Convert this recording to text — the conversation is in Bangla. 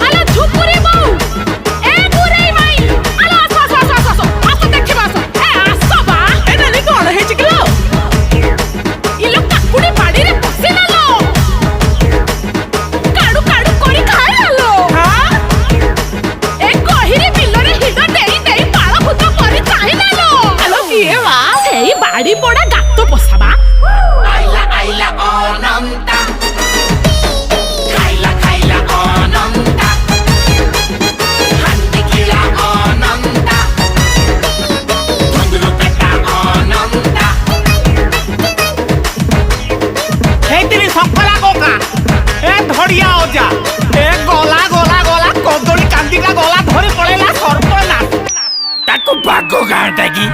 আলো ঝুপুরি বউ এ বুড়াই মাই আলো আসো আসো আসো আসো আসো দেখিবা আসো এ আসো বা এ নানি কোন হেচি কিলো ইলো কাকুড়ি বাড়িরে পশিলালো কাড়ু কাড়ু করি খাইলালো হ্যাঁ এ গহিরি বিলরে হিড দেই দেই পাଳ ভূত করে চাইলালো আলো কিয়ে মা সেই বাড়ি পড়া গাত পসাবা আইলা আইলা অনন্তা খাইলা খাইলা অনন্তা হান্দি খিলা অনন্তা ঘুঙ্গুরু পেটা অনন্তা হেইতিনি সকলা কোকা এ ধড়িয়া অজা এ গলা গলা গলা কদলি কান্দিটা গলা ধরি পড়েলা সর্বনাশ তাকু বাগো গাঁটা কি